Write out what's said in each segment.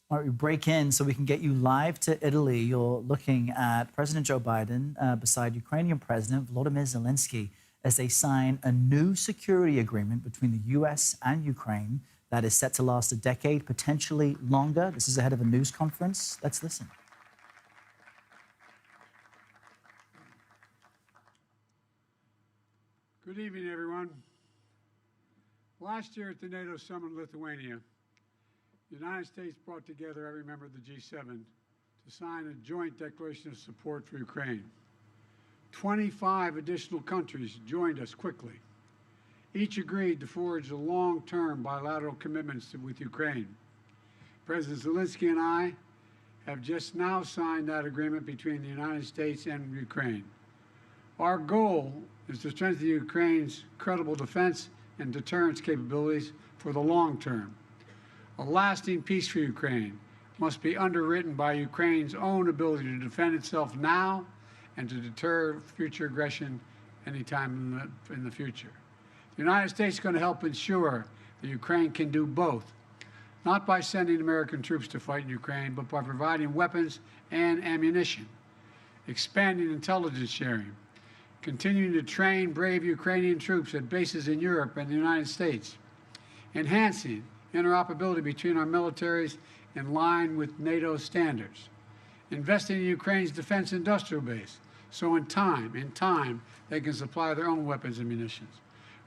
All right, we break in so we can get you live to Italy. You're looking at President Joe Biden beside Ukrainian President Volodymyr Zelenskyy as they sign a new security agreement between the U.S. and Ukraine that is set to last a decade, potentially longer. This is ahead of a news conference. Let's listen. Good evening, everyone. Last year at the NATO summit in Lithuania, the United States brought together every member of the G7 to sign a joint declaration of support for Ukraine. 25 additional countries joined us quickly. Each agreed to forge a long-term bilateral commitments with Ukraine. President Zelenskyy and I have just now signed that agreement between the United States and Ukraine. Our goal is to strengthen Ukraine's credible defense and deterrence capabilities for the long term. A lasting peace for Ukraine must be underwritten by Ukraine's own ability to defend itself now and to deter future aggression anytime in the future. The United States is going to help ensure that Ukraine can do both, not by sending American troops to fight in Ukraine, but by providing weapons and ammunition, expanding intelligence sharing, continuing to train brave Ukrainian troops at bases in Europe and the United States, enhancing interoperability between our militaries in line with NATO standards, investing in Ukraine's defense industrial base so in time, they can supply their own weapons and munitions,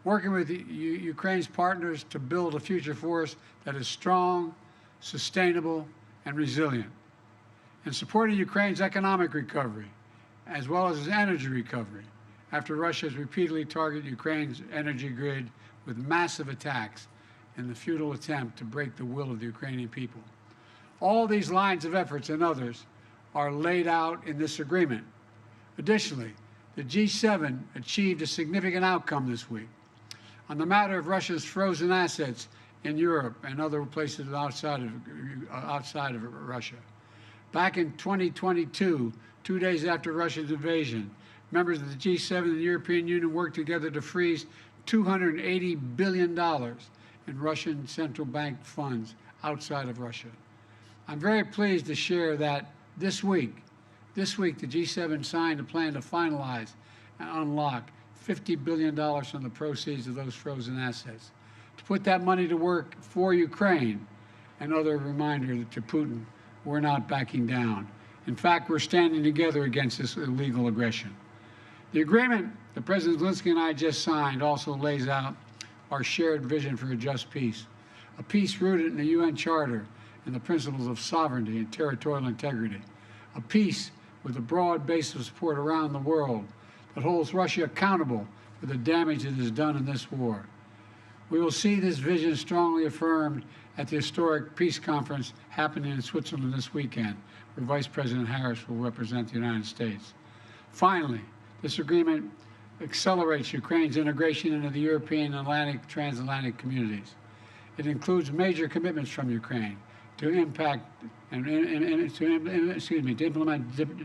working with Ukraine's partners to build a future force that is strong, sustainable, and resilient, and supporting Ukraine's economic recovery as well as its energy recovery after Russia has repeatedly targeted Ukraine's energy grid with massive attacks in the futile attempt to break the will of the Ukrainian people. All these lines of efforts and others are laid out in this agreement. Additionally, the G7 achieved a significant outcome this week on the matter of Russia's frozen assets in Europe and other places outside of Russia. Back in 2022, 2 days after Russia's invasion, members of the G7 and the European Union worked together to freeze $280 billion in Russian central bank funds outside of Russia. I'm very pleased to share that this week, the G7 signed a plan to finalize and unlock $50 billion from the proceeds of those frozen assets, to put that money to work for Ukraine. Another reminder to Putin, we're not backing down. In fact, we're standing together against this illegal aggression. The agreement that President Zelenskyy and I just signed also lays out our shared vision for a just peace, a peace rooted in the UN Charter and the principles of sovereignty and territorial integrity, a peace with a broad base of support around the world that holds Russia accountable for the damage it has done in this war. We will see this vision strongly affirmed at the historic peace conference happening in Switzerland this weekend, where Vice President Harris will represent the United States. Finally, this agreement accelerates Ukraine's integration into the European transatlantic communities. It includes major commitments from Ukraine to implement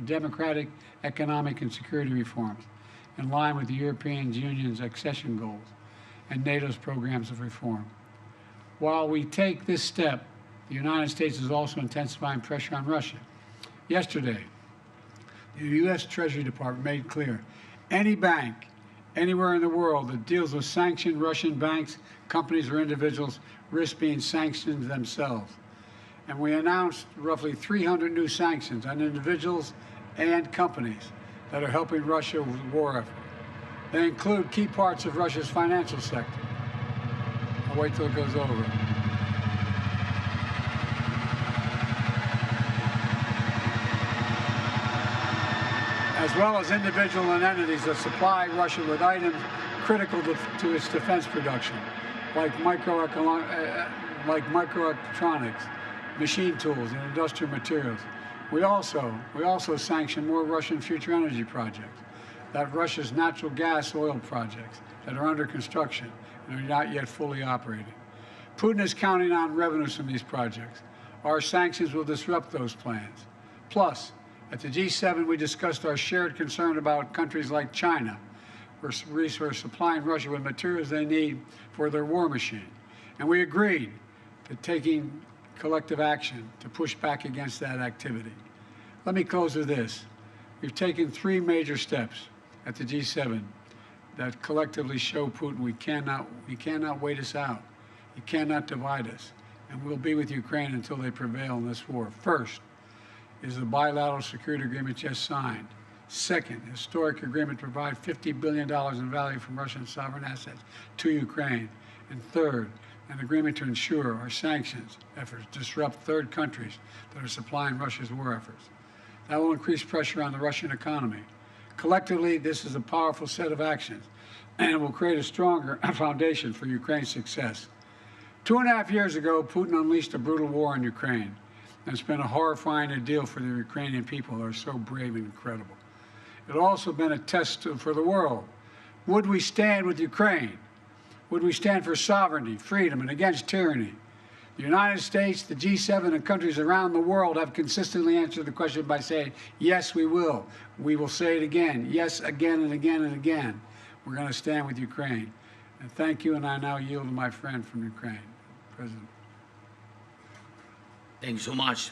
democratic, economic, and security reforms in line with the European Union's accession goals and NATO's programs of reform. While we take this step, the United States is also intensifying pressure on Russia. Yesterday, the U.S. Treasury Department made clear any bank anywhere in the world that deals with sanctioned Russian banks, companies, or individuals risk being sanctioned themselves. And we announced roughly 300 new sanctions on individuals and companies that are helping Russia with the war effort. They include key parts of Russia's financial sector. I'll wait till it goes over. As well as individual and entities that supply Russia with items critical to its defense production, like microelectronics, machine tools, and industrial materials. We also sanction more Russian future energy projects, that Russia's natural gas oil projects that are under construction and are not yet fully operating. Putin is counting on revenues from these projects. Our sanctions will disrupt those plans. Plus, at the G7, we discussed our shared concern about countries like China, where we're supplying Russia with materials they need for their war machine. And we agreed to taking collective action to push back against that activity. Let me close with this. We've taken 3 major steps at the G7 that collectively show Putin we cannot wait us out. He cannot divide us. And we'll be with Ukraine until they prevail in this war. First is the bilateral security agreement just signed. Second, historic agreement to provide $50 billion in value from Russian sovereign assets to Ukraine. And third, an agreement to ensure our sanctions efforts disrupt third countries that are supplying Russia's war efforts. That will increase pressure on the Russian economy. Collectively, this is a powerful set of actions, and it will create a stronger foundation for Ukraine's success. 2.5 years ago, Putin unleashed a brutal war on Ukraine, and it's been a horrifying ordeal for the Ukrainian people who are so brave and incredible. It's also been a test for the world. Would we stand with Ukraine? Would we stand for sovereignty, freedom, and against tyranny? The United States, the G7, and countries around the world have consistently answered the question by saying, yes, we will. We will say it again. Yes, again and again and again. We're going to stand with Ukraine. And thank you, and I now yield to my friend from Ukraine, President. Thank you so much,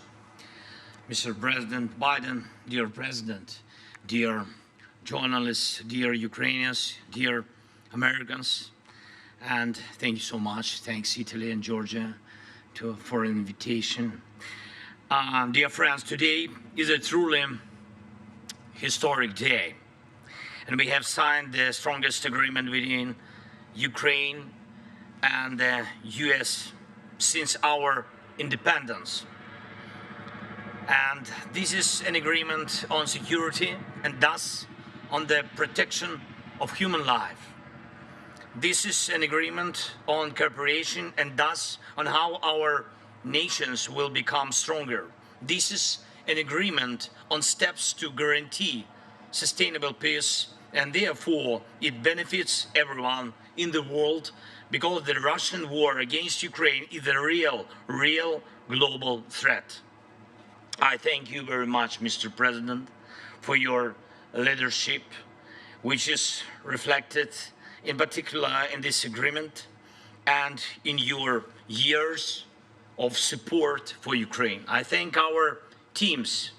Mr. President Biden, dear President, dear journalists, dear Ukrainians, dear Americans, and thank you so much. Thanks, Italy and Georgia, for an invitation. Dear friends, today is a truly historic day, and we have signed the strongest agreement between Ukraine and the U.S. since our independence. And this is an agreement on security and thus on the protection of human life. This is an agreement on cooperation and thus on how our nations will become stronger. This is an agreement on steps to guarantee sustainable peace, and therefore it benefits everyone in the world, because the Russian war against Ukraine is a real global threat. I thank you very much, Mr. President, for your leadership, which is reflected in particular in this agreement and in your years of support for Ukraine. I thank our teams,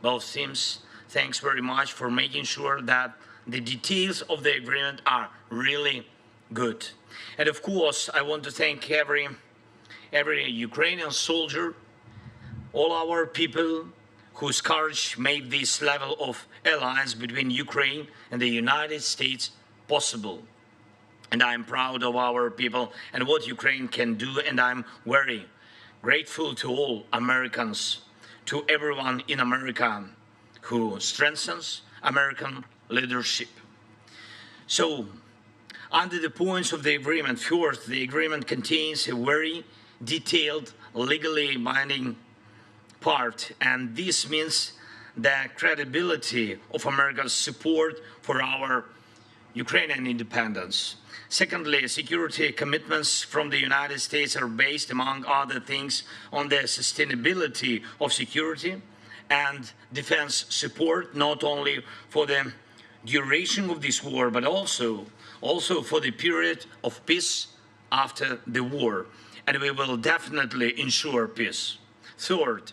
both teams, thanks very much for making sure that the details of the agreement are really good. And of course, I want to thank every Ukrainian soldier, all our people whose courage made this level of alliance between Ukraine and the United States possible. And I'm proud of our people and what Ukraine can do, and I'm very grateful to all Americans, to everyone in America who strengthens American leadership. So, under the points of the agreement, first, the agreement contains a very detailed, legally binding part, and this means the credibility of America's support for our Ukrainian independence. Secondly, security commitments from the United States are based, among other things, on the sustainability of security and defense support, not only for the duration of this war, but also for the period of peace after the war. And we will definitely ensure peace. Third,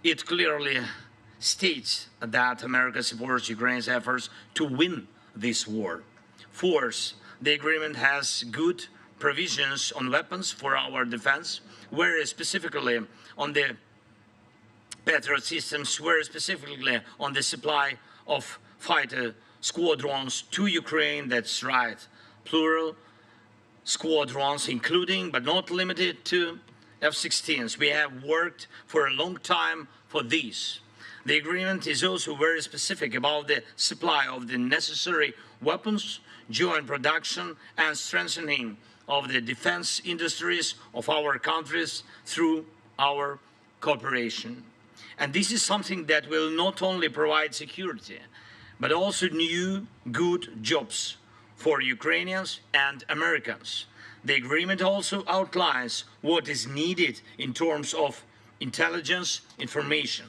it clearly states that America supports Ukraine's efforts to win this war. Fourth, the agreement has good provisions on weapons for our defense, whereas specifically on the Patriot systems, whereas specifically on the supply of fighter squadrons to Ukraine. That's right, plural squadrons, including but not limited to F-16s. We have worked for a long time for these. The agreement is also very specific about the supply of the necessary weapons, joint production, and strengthening of the defense industries of our countries through our cooperation. And this is something that will not only provide security, but also new, good jobs for Ukrainians and Americans. The agreement also outlines what is needed in terms of intelligence information.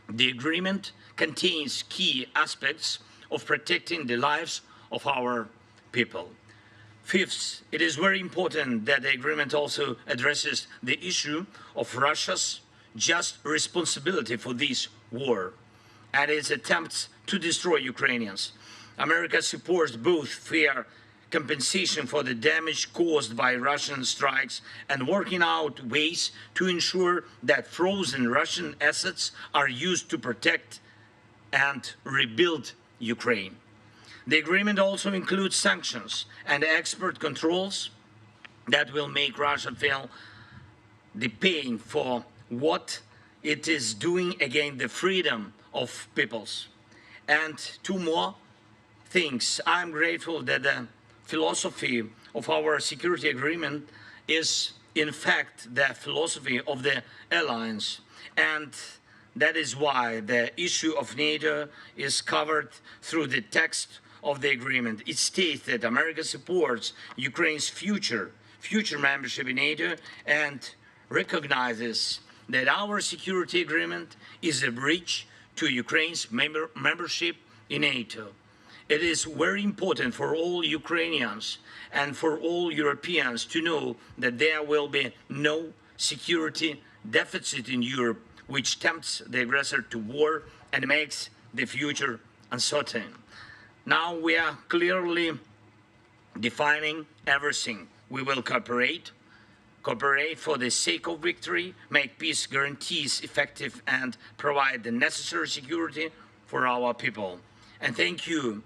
The agreement contains key aspects of protecting the lives of our people. Fifth, it is very important that the agreement also addresses the issue of Russia's just responsibility for this war and its attempts to destroy Ukrainians. America supports both fair compensation for the damage caused by Russian strikes and working out ways to ensure that frozen Russian assets are used to protect and rebuild Ukraine. The agreement also includes sanctions and export controls that will make Russia feel the pain for what it is doing against the freedom of peoples. And two more things. I'm grateful that the philosophy of our security agreement is in fact the philosophy of the alliance, and that is why the issue of NATO is covered through the text of the agreement. It states that America supports Ukraine's future membership in NATO and recognizes that our security agreement is a breach to Ukraine's membership in NATO. It is very important for all Ukrainians and for all Europeans to know that there will be no security deficit in Europe which tempts the aggressor to war and makes the future uncertain. Now we are clearly defining everything. We will cooperate for the sake of victory, make peace guarantees effective, and provide the necessary security for our people. And thank you,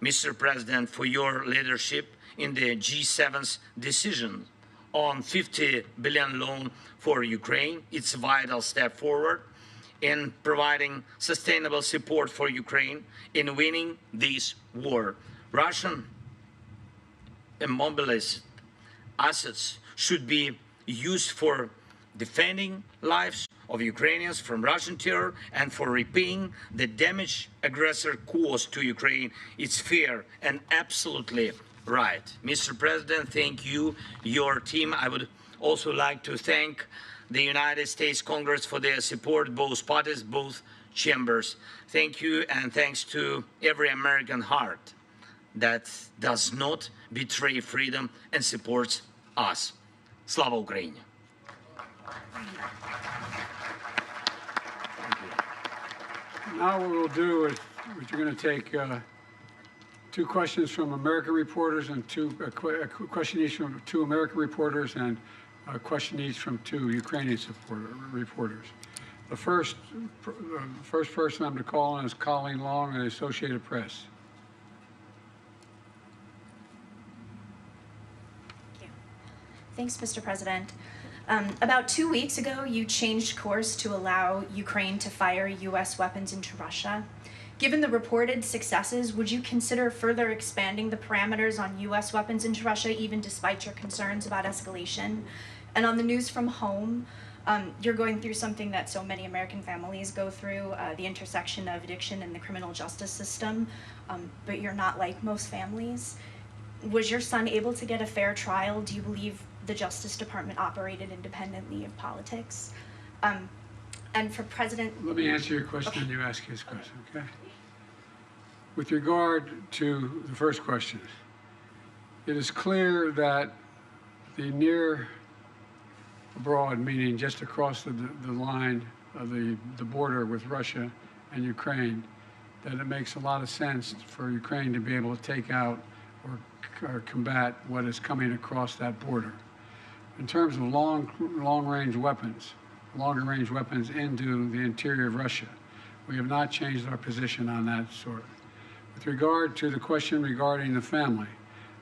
Mr. President, for your leadership in the G7's decision on 50 billion loan for Ukraine. It's a vital step forward in providing sustainable support for Ukraine in winning this war. Russian immobilized assets should be used for defending lives of Ukrainians from Russian terror and for repaying the damage aggressor caused to Ukraine. It's fair and absolutely right. Mr. President, thank you, your team. I would also like to thank the United States Congress for their support, both parties, both chambers. Thank you, and thanks to every American heart that does not betray freedom and supports us. Slava Ukraini! Now what we'll do is we're going to take two questions from American reporters and a question each from two American reporters and a question each from two Ukrainian reporters. The first person I'm going to call on is Colleen Long of the Associated Press. Thank you. Thanks, Mr. President. About 2 weeks ago, you changed course to allow Ukraine to fire U.S. weapons into Russia. Given the reported successes, would you consider further expanding the parameters on U.S. weapons into Russia, even despite your concerns about escalation? And on the news from home, you're going through something that so many American families go through, the intersection of addiction and the criminal justice system, but you're not like most families. Was your son able to get a fair trial? Do you believe the Justice Department operated independently of politics? And for President... Let me answer your question and you ask his question, okay? With regard to the first question, it is clear that the near abroad, meaning just across the line of the border with Russia and Ukraine, that it makes a lot of sense for Ukraine to be able to take out or combat what is coming across that border. In terms of long-range weapons, longer-range weapons into the interior of Russia, we have not changed our position on that sort. With regard to the question regarding the family,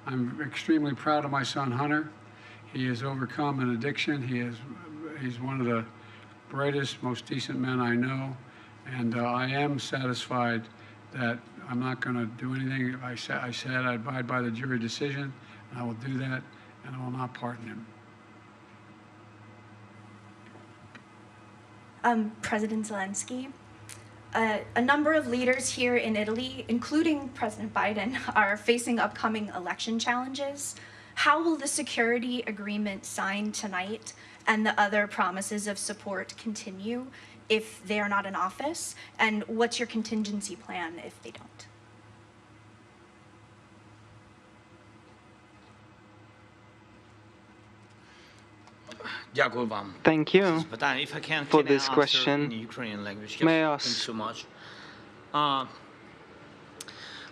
I'm extremely proud of my son Hunter. He has overcome an addiction. He's one of the brightest, most decent men I know, and I am satisfied that I'm not going to do anything. I said I'd abide by the jury decision, and I will do that, and I will not pardon him. President Zelenskyy, a number of leaders here in Italy, including President Biden, are facing upcoming election challenges. How will the security agreement signed tonight and the other promises of support continue if they are not in office? And what's your contingency plan if they don't? Дякую вам. Thank you If I can, for I this answer question. in Ukrainian language? Yes, May I thank you ask- so much.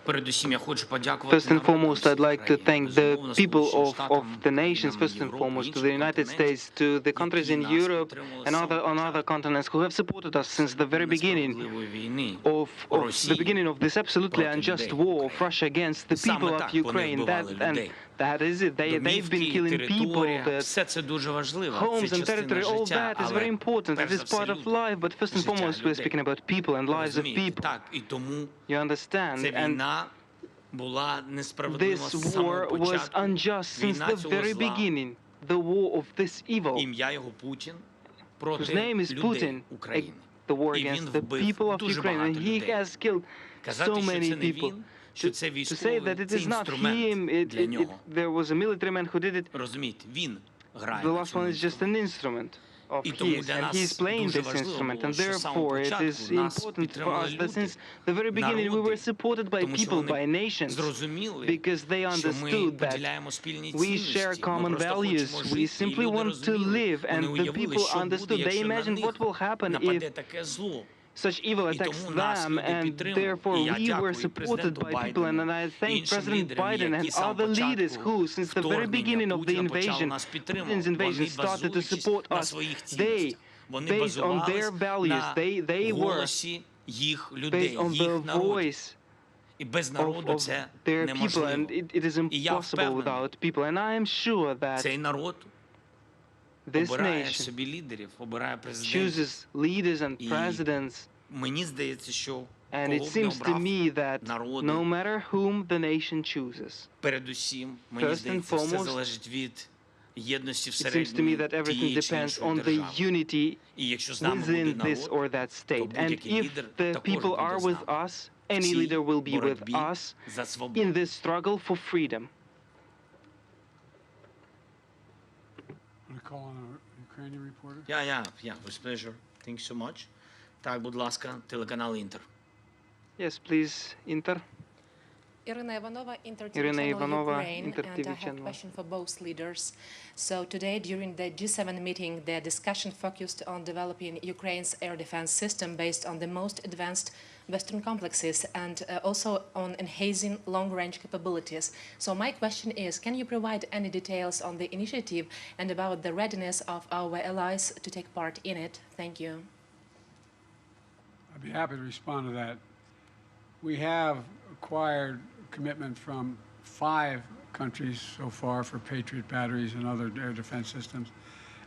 Передусім, я хочу подякувати First and народам foremost, I'd like to країн, thank the безумовно, people Сполученим of Штатам, the nations, країнам first and Європи, foremost to інших the United континентів, States, to the countries які in нас Europe підтримували and з самого on other початку continents who have supported us since the very beginning несправедливої війни of the Росії beginning of this absolutely проти unjust людей war of України. Russia against the Саме people of так вони Ukraine. вбивали And людей. that is it. They've been Домівки, killing people. територія, That все це дуже важливо. homes Це and частина territory, all життя, that is very але important. It перш is за все part of люди, life. But first and життя foremost, we're людей. speaking about people and lives of Розумієте? people. Так, і тому You understand? ця And війна була несправедлива this з самого war was початку. unjust since Війна the цього very зла, beginning. The war of this evil, ім'я його Путін, whose проти name is людей Putin, України. the war І він against the вбив people of дуже Ukraine, and багато he людей. has killed Казати, so що many це не people. він, що це To say військовий, that it це is not інструмент him, для нього. there was a military man who did it. Розумієте, він грає The на last цьому one is just an інструменті. instrument of І тому his, для and нас he's playing дуже this важливо instrument, and було, що з самого therefore it is початку нас important for підтримали us that люди, since the very beginning we were народи, supported by тому що people, вони by nations, зрозуміли, because they що ми understood that поділяємо спільні we share цінності, common ми просто values, хочемо we жити, і simply люди want to розуміли, live, and вони the уявили, people що буде, understood. They якщо на imagined них what will happen нападе if таке зло. such evil І attacks тому нас them, люди and підтримали. therefore І я we were дякую supported президенту by people. Байдену, And I thank іншим President лідерам, Biden and які з самого other leaders початку who, since the very beginning вторгнення of the Путіна почали invasion, нас підтримувати. Putin's invasion, Вони started to базуючись support на us. своїх They, цінностях. Вони based on their базувались values, they на were голосі їх людей, based on їх the народів. voice І без of народу це their people, неможливо. and it is І я impossible впевнений, without people. And I am sure that цей народ this обирає nation собі лідерів, обирає президентів. chooses leaders and І presidents. мені здається, що And кого it б не seems to обрав me that народи, no matter whom the nation chooses, передусім, мені First and здається, все foremost, залежить від єдності it seems to me всередині that everything тієї чи depends іншої on the держави. unity І якщо з нами буде within this народ, or that то state. And будь-який if лідер the також people буде are з with нами. us, any В цій leader will be with боротьбі us за свободу. in this struggle for freedom. Want to call on a Ukrainian reporter? Yeah, with pleasure. Thank you so much. Так, будь ласка, телеканал Інтер. Yes, please, Inter. Irina Ivanova, Inter TV Irina Channel Ivanova, Ukraine, Inter and TV I have a Channel. question for both leaders. So today, during the G7 meeting, the discussion focused on developing Ukraine's air defense system based on the most advanced Western complexes and also on enhancing long-range capabilities. So my question is, can you provide any details on the initiative and about the readiness of our allies to take part in it? Thank you. I'd be happy to respond to that. We have acquired commitment from 5 countries so far for Patriot batteries and other air defense systems,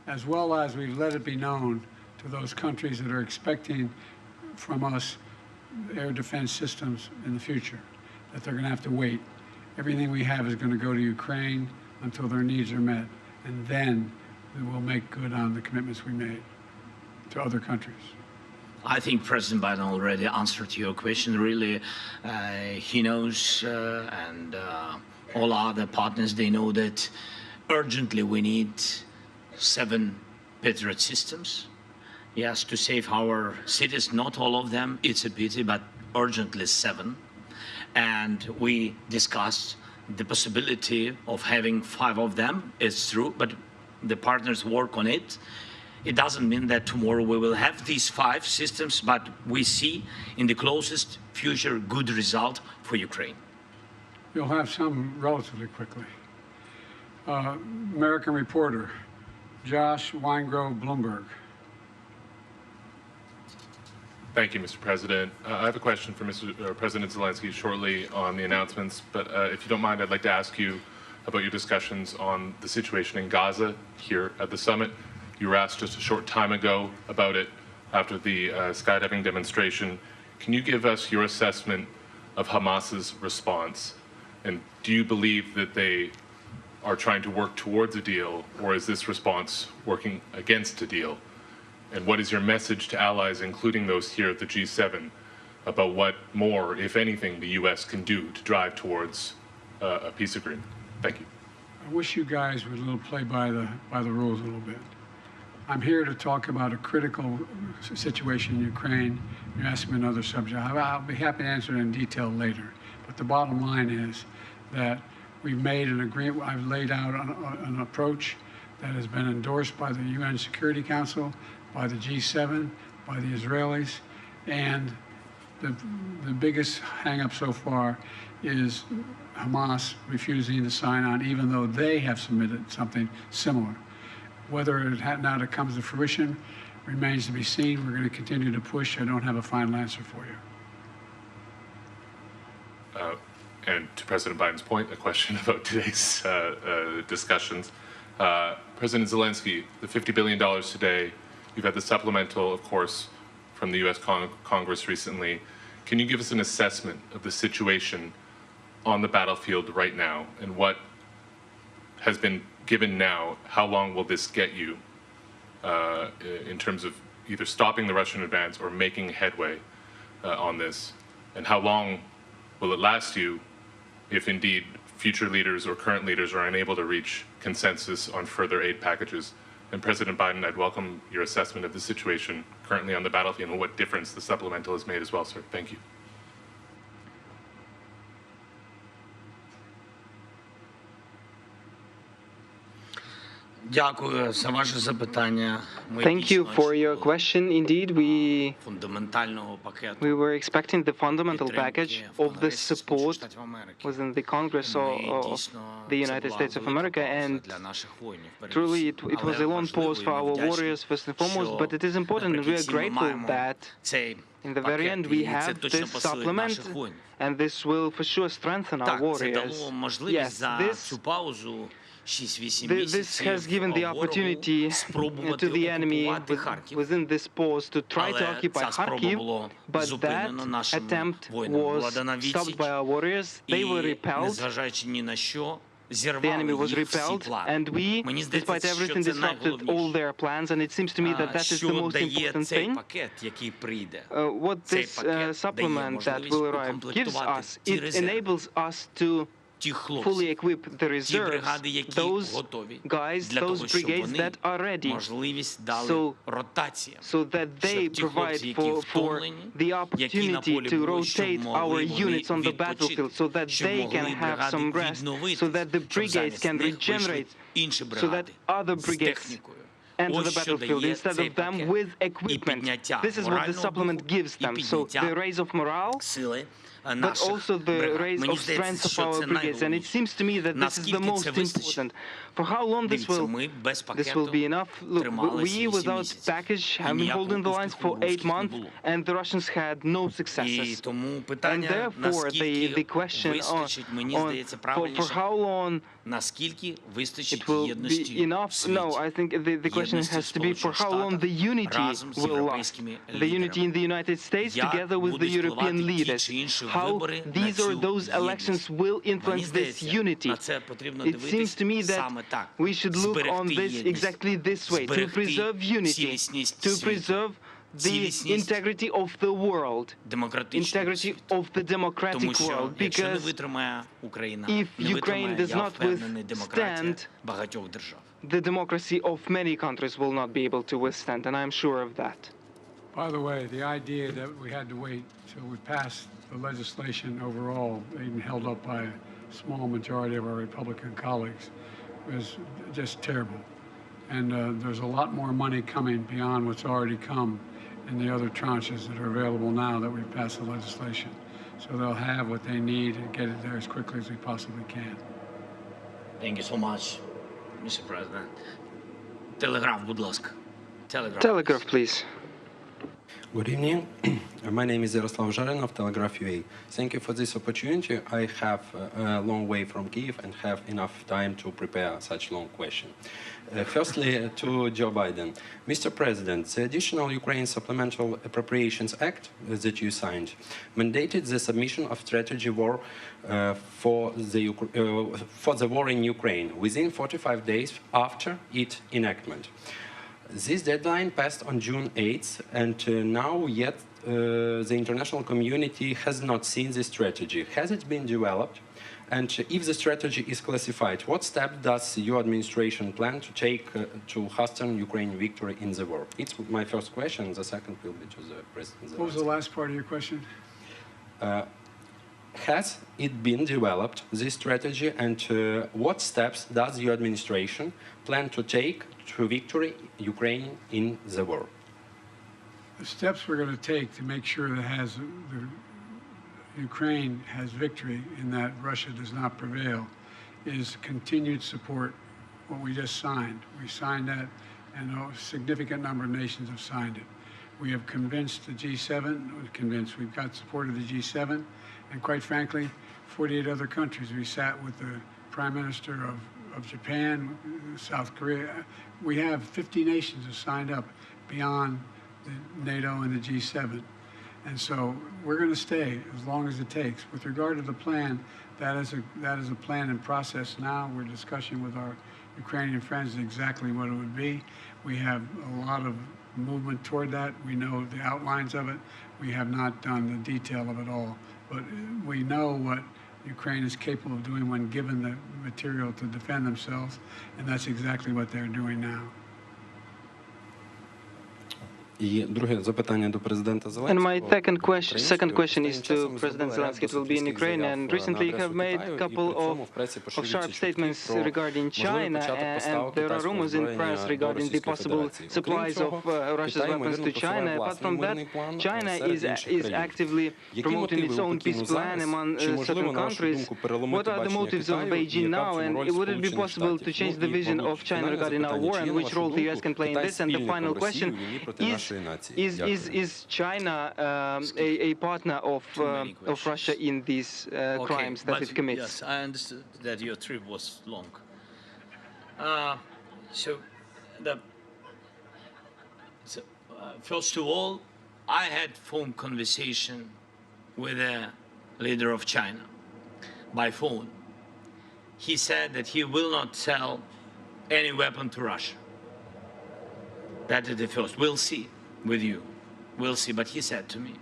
as well as we've let it be known to those countries that are expecting from us air defense systems in the future, that they're going to have to wait. Everything we have is going to go to Ukraine until their needs are met, and then we will make good on the commitments we made to other countries. I think President Biden already answered your question. Really, he knows, and all other partners, they know that urgently we need 7 Patriot systems. Yes, to save our cities, not all of them, it's a pity, but urgently 7. And we discussed the possibility of having 5 of them. It's true, but the partners work on it. It doesn't mean that tomorrow we will have these 5 systems, but we see in the closest future good result for Ukraine. You'll have some relatively quickly. American reporter, Josh Weingrove, Bloomberg. Thank you, Mr. President. I have a question for President Zelenskyy shortly on the announcements, but if you don't mind, I'd like to ask you about your discussions on the situation in Gaza here at the summit. You were asked just a short time ago about it after the skydiving demonstration. Can you give us your assessment of Hamas's response? And do you believe that they are trying to work towards a deal, or is this response working against a deal? And what is your message to allies, including those here at the G7, about what more, if anything, the U.S. can do to drive towards a peace agreement? Thank you. I wish you guys would play by the rules a little bit. I'm here to talk about a critical situation in Ukraine. You asked me another subject. I'll be happy to answer it in detail later. But the bottom line is that we've made an agreement. I've laid out an approach that has been endorsed by the UN Security Council, by the G7, by the Israelis, and the biggest hang-up so far is Hamas refusing to sign on, even though they have submitted something similar. Whether now it comes to fruition remains to be seen. We're going to continue to push. I don't have a final answer for you. And to President Biden's point, a question about today's discussions. President Zelenskyy, the $50 billion today, you've had the supplemental, of course, from the U.S. Congress recently. Can you give us an assessment of the situation on the battlefield right now and what has been given now? How long will this get you in terms of either stopping the Russian advance or making headway on this? And how long will it last you if indeed future leaders or current leaders are unable to reach consensus on further aid packages? And President Biden, I'd welcome your assessment of the situation currently on the battlefield and what difference the supplemental has made as well, sir. Thank you. Дякую за ваше запитання. Thank you for your question. Indeed, фундаментального пакету we were expecting the fundamental package підтримки of в the Конгресі support Сполучених Штатів Америки. within the Congress of Дійсно, the це United була States of велика America, пауза and для наших воїнів, truly передусім. it was a Але long pause for важливо, і our ми warriors вдячні, first and foremost, що but it is important and we are наприкінці ми grateful маємо that цей in the very end пакет, we і це have точно this посилить supplement, наших воїнів. and this will for sure strengthen our Так, це warriors. дало можливість Yes, за цю паузу 6-8 this місяців has given the ворогу opportunity спробувати to the enemy окупувати Харків. within this pause to try to Але occupy ця спроба Kharkiv, була but зупинена that нашими attempt воїнами. Була was дана stopped відсіч, by our warriors. They were і, repelled. незважаючи ні на що, The зірвали enemy was їх всі repelled, плани. and we, Мені despite здається, що everything, це disrupted all найголовніше. their plans, and it seems to me that that is the Що most дає important цей thing. пакет, який прийде? What Цей this пакет дає supplement that можливість will arrive gives укомплектувати us, ті it резерви, enables us to ті fully хлопці, equip the ті reserves, бригади, які those готові guys, для того, those щоб brigades вони that are ready, можливість дали so ротаціям. so that they Щоб ті provide хлопці, які for втомлені, the які на opportunity полі to бою, щоб rotate могли our вони units on the відпочити, battlefield, so that щоб they могли can have бригади some rest, відновити, so that the щоб brigades замість can них вийшли regenerate, інші so that бригади other з brigades технікою. enter the Ось що battlefield дає instead цей of them пакет. with І equipment. підняття This is what the морального supplement духу, gives і them. So the підняття raise of morale, сили but наших also the бригад. raise Мені of strength здається, of що our це brigades. And it найголовніше. seems to me that this is the Наскільки most це вистачить? important. For how long this Дивіться, will ми без this will пакету be enough? Look, трималися we 8 without місяців. package І have been ніякого holding the lines успіху for у 8 русських не months, було. and the Russians had no І successes. тому And питання, therefore, наскільки the question вистачить, мені здається, for правильніше, how long наскільки вистачить it will be єдності enough. в світі. No, I think the question Єдності has to be for Сполучених how long the Штатів unity разом з will last. європейськими The unity лідерами. in the United States Як together with the будуть European впливати ті leaders. чи інші How вибори на these or цю those elections єдність. will Мені influence this здається, unity. на це потрібно It seems дивитись to me that саме так. we should look on Зберегти this єдність, exactly this way, to зберегти preserve unity, цілісність to світу, preserve the цілісність integrity of the world, демократичного integrity світу. of the democratic Тому що, world, якщо не because витримає Україна, if не Ukraine витримає, does я not впевнений, демократія withstand багатьох держав. the democracy of many countries will not be able to withstand, and I'm sure of that. By the way, the idea that we had to wait till we passed the legislation overall, even held up by a small majority of our Republican colleagues, was just terrible. And there's a lot more money coming beyond what's already come in the other tranches that are available now that we've passed the legislation. So they'll have what they need and get it there as quickly as we possibly can. Thank you so much, Mr. President. Телеграф, будь ласка. Telegraph, please. Good evening. My name is Yaroslav Zharin of Telegraph UA. Thank you for this opportunity. I have a long way from Kyiv and have enough time to prepare such long question. Firstly, to Joe Biden. Mr. President, the additional Ukraine Supplemental Appropriations Act that you signed mandated the submission of strategy war for the war in Ukraine within 45 days after its enactment. This deadline passed on June 8th, and now yet the international community has not seen this strategy. Has it been developed? And if the strategy is classified, what step does your administration plan to take to hasten Ukraine victory in the war? It's my first question. The second will be to the President. What was the last part of your question? Has it been developed, this strategy, and what steps does your administration plan to take to victory Ukraine in the war? The steps we're going to take to make sure that Ukraine has victory and that Russia does not prevail is continued support. What we just signed. We signed that, and a significant number of nations have signed it. We have convinced the G7, we've got support of the G7, and quite frankly, 48 other countries. We sat with the Prime Minister of Japan, South Korea. We have 50 nations have signed up beyond the NATO and the G7. And so we're going to stay as long as it takes. With regard to the plan, that is a plan in process now. We're discussing with our Ukrainian friends exactly what it would be. We have a lot of movement toward that. We know the outlines of it. We have not done the detail of it all. But we know what Ukraine is capable of doing when given the material to defend themselves, and that's exactly what they're doing now. And my second question is to President Zelenskyy. It will be in Ukraine. And recently you have made a couple of sharp statements regarding China, and there are rumors in press regarding the possible supplies of Russia's weapons to China. Apart from that, China is actively promoting its own peace plan among certain countries. What are the motives of Beijing now, and would it be possible to change the vision of China regarding our war, and which role the U.S. can play in this? And the final question is China a partner of Russia in these crimes that it commits? Yes, I understood that your trip was long. First of all, I had phone conversation with the leader of China by phone. He said that he will not sell any weapon to Russia. That is the first. We'll see with you. We'll see. But he said to me,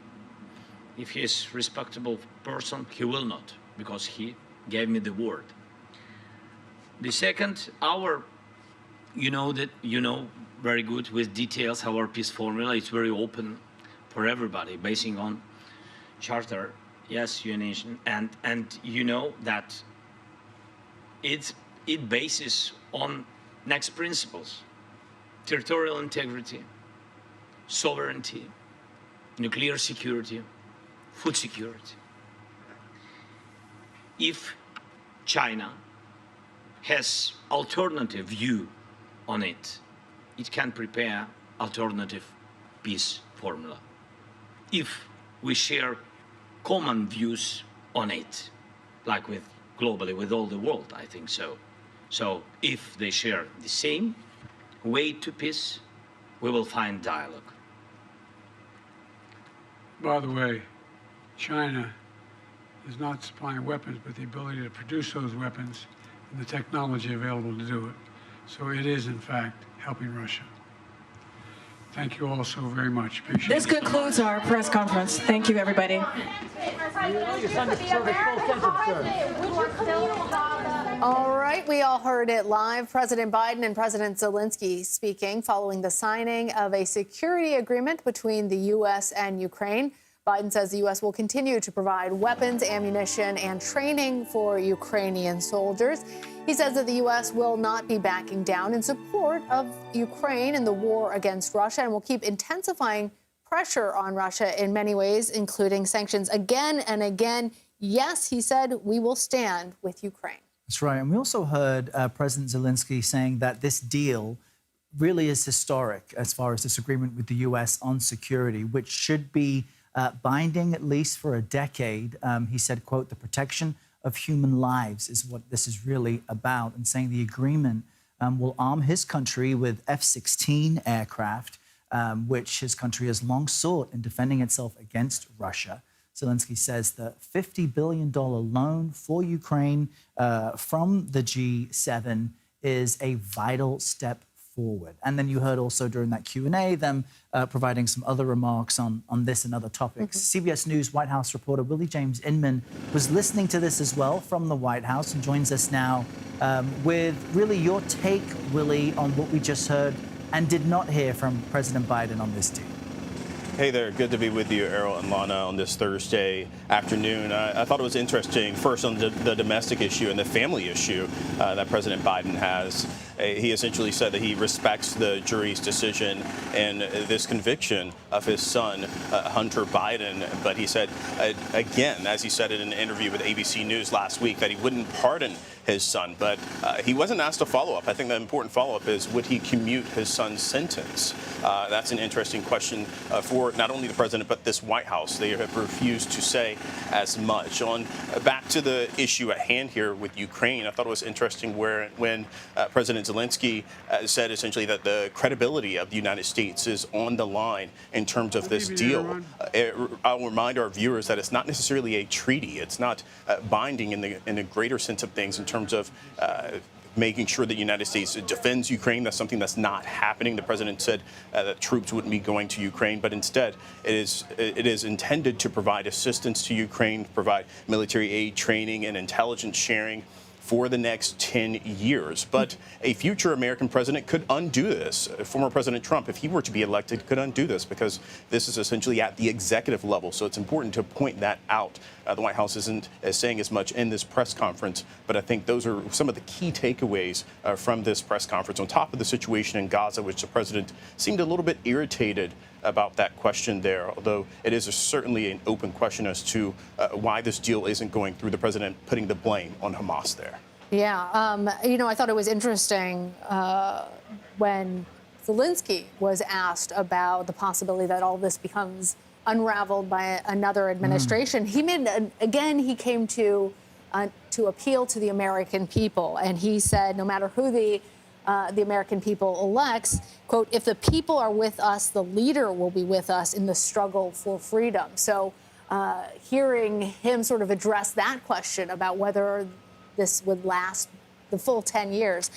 if he is a respectable person, he will not, because he gave me the word. The second, you know very good with details our peace formula. It's very open for everybody, basing on charter, yes, UN, and you know that it bases on next principles: territorial integrity, sovereignty, nuclear security, food security. If China has alternative view on it, it can prepare alternative peace formula. If we share common views on it, like with globally with all the world, I think so. So if they share the same way to peace, we will find dialogue. By the way, China is not supplying weapons, but the ability to produce those weapons and the technology available to do it. So it is, in fact, helping Russia. Thank you all so very much. Appreciate This concludes our press conference. Thank you, everybody. All right, we all heard it live. President Biden and President Zelenskyy speaking following the signing of a security agreement between the U.S. and Ukraine. Biden says the U.S. will continue to provide weapons, ammunition, and training for Ukrainian soldiers. He says that the U.S. will not be backing down in support of Ukraine in the war against Russia and will keep intensifying pressure on Russia in many ways, including sanctions again and again. Yes, he said, we will stand with Ukraine. That's right. And we also heard President Zelenskyy saying that this deal really is historic as far as this agreement with the U.S. on security, which should be binding at least for a decade. He said, quote, the protection of human lives is what this is really about, and saying the agreement will arm his country with F-16 aircraft, which his country has long sought in defending itself against Russia. Zelenskyy says the $50 billion loan for Ukraine from the G7 is a vital step forward. And then you heard also during that Q&A them providing some other remarks on this and other topics. CBS News White House reporter Willie James Inman was listening to this as well from the White House and joins us now with really your take, Willie, on what we just heard and did not hear from President Biden on this deal. Hey there, good to be with you, Errol and Lana, on this Thursday afternoon. I thought it was interesting, first on the domestic issue and the family issue that President Biden has. He essentially said that he respects the jury's decision and this conviction of his son, Hunter Biden. But he said, again, as he said in an interview with ABC News last week, that he wouldn't pardon his son. But he wasn't asked a follow-up. I think the important follow-up is, would he commute his son's sentence? That's an interesting question for not only the president, but this White House. They have refused to say as much. Back to the issue at hand here with Ukraine, I thought it was interesting when President Zelenskyy said essentially that the credibility of the United States is on the line in terms of this deal. I'll remind our viewers that it's not necessarily a treaty. It's not binding in the greater sense of things in terms of making sure that the United States defends Ukraine. That's something that's not happening. The president said that troops wouldn't be going to Ukraine, but instead it is intended to provide assistance to Ukraine, provide military aid, training, and intelligence sharing for the next 10 years. But a future American president could undo this. Former President Trump, if he were to be elected, could undo this because this is essentially at the executive level. So it's important to point that out. The White House isn't saying as much in this press conference, but I think those are some of the key takeaways from this press conference. On top of the situation in Gaza, which the president seemed a little bit irritated about that question there, although it is certainly an open question as to why this deal isn't going through, the president putting the blame on Hamas there. Yeah, I thought it was interesting when Zelenskyy was asked about the possibility that all this becomes unraveled by another administration. He came to appeal to the American people, and he said, no matter who the American people elects, quote, if the people are with us, the leader will be with us in the struggle for freedom. So hearing him sort of address that question about whether this would last the full 10 years.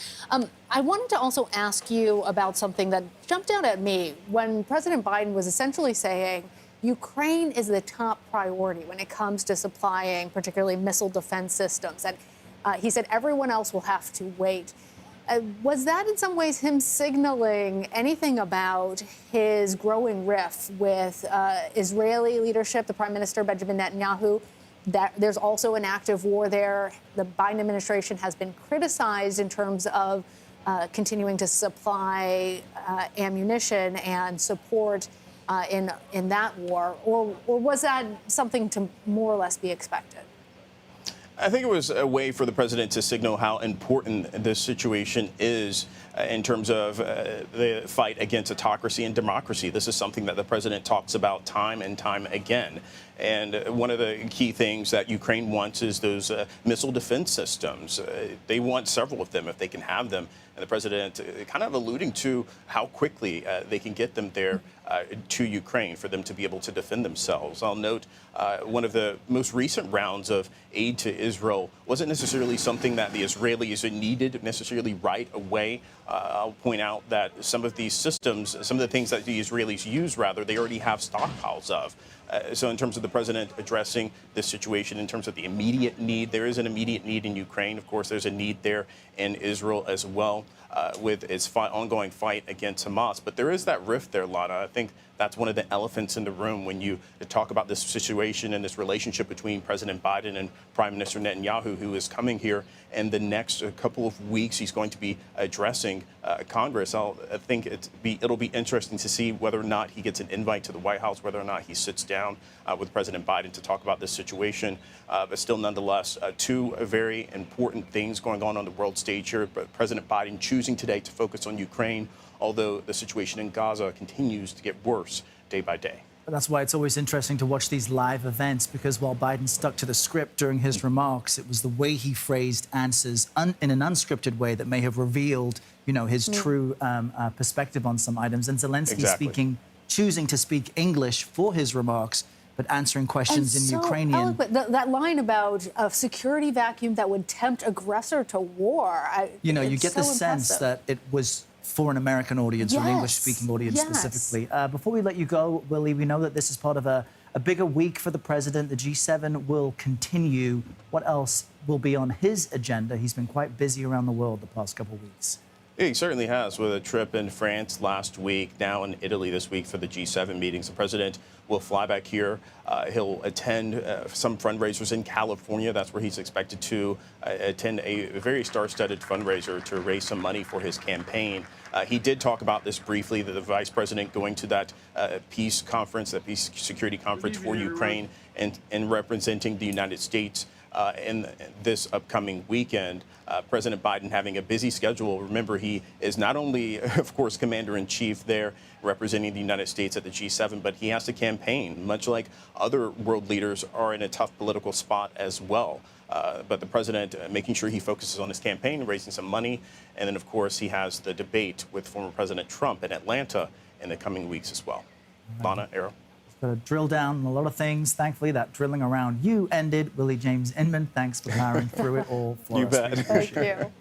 I wanted to also ask you about something that jumped out at me when President Biden was essentially saying Ukraine is the top priority when it comes to supplying particularly missile defense systems. And he said everyone else will have to wait. Was that in some ways him signaling anything about his growing rift with Israeli leadership, the Prime Minister Benjamin Netanyahu? That there's also an active war there. The Biden administration has been criticized in terms of continuing to supply ammunition and support in that war, or was that something to more or less be expected? I think it was a way for the president to signal how important this situation is in terms of the fight against autocracy and democracy. This is something that the president talks about time and time again. And one of the key things that Ukraine wants is those missile defense systems. They want several of them if they can have them. And the president kind of alluding to how quickly they can get them there to Ukraine for them to be able to defend themselves. I'll note one of the most recent rounds of aid to Israel wasn't necessarily something that the Israelis needed necessarily right away. I'll point out that some of these systems, some of the things that the Israelis use, rather, they already have stockpiles of. So in terms of the president addressing this situation, in terms of the immediate need, there is an immediate need in Ukraine. Of course, there's a need there in Israel as well with its ongoing fight against Hamas. But there is that rift there, Lana. I think that's one of the elephants in the room when you talk about this situation and this relationship between President Biden and Prime Minister Netanyahu, who is coming here in the next couple of weeks. He's going to be addressing Congress. I think it'll be interesting to see whether or not he gets an invite to the White House, whether or not he sits down with President Biden to talk about this situation. But still, nonetheless, two very important things going on the world stage here. But President Biden choosing today to focus on Ukraine, although the situation in Gaza continues to get worse day by day. That's why it's always interesting to watch these live events, because while Biden stuck to the script during his remarks, it was the way he phrased answers in an unscripted way that may have revealed, his true perspective on some items. And Zelenskyy choosing to speak English for his remarks, but answering questions in Ukrainian. Eloquent. That line about a security vacuum that would tempt aggressor to war. You get the sense that it was for an American audience, or an English-speaking audience specifically. Before we let you go, Willie, we know that this is part of a bigger week for the president. The G7 will continue. What else will be on his agenda? He's been quite busy around the world the past couple of weeks. He certainly has, with a trip in France last week, now in Italy this week for the G7 meetings. The president will fly back here. He'll attend some fundraisers in California. That's where he's expected to attend a very star-studded fundraiser to raise some money for his campaign. He did talk about this briefly, that the vice president going to that peace conference, that peace security conference for Ukraine, and representing the United States in this upcoming weekend. President Biden having a busy schedule. Remember, he is not only, of course, commander-in-chief there representing the United States at the G7, but he has to campaign, much like other world leaders are in a tough political spot as well. But the president making sure he focuses on his campaign, raising some money. And then, of course, he has the debate with former President Trump in Atlanta in the coming weeks as well. Lana, Arrow. Got to drill down on a lot of things. Thankfully, that drilling around you ended. Willie James Inman, thanks for powering through it all for us. You bet. Thank you.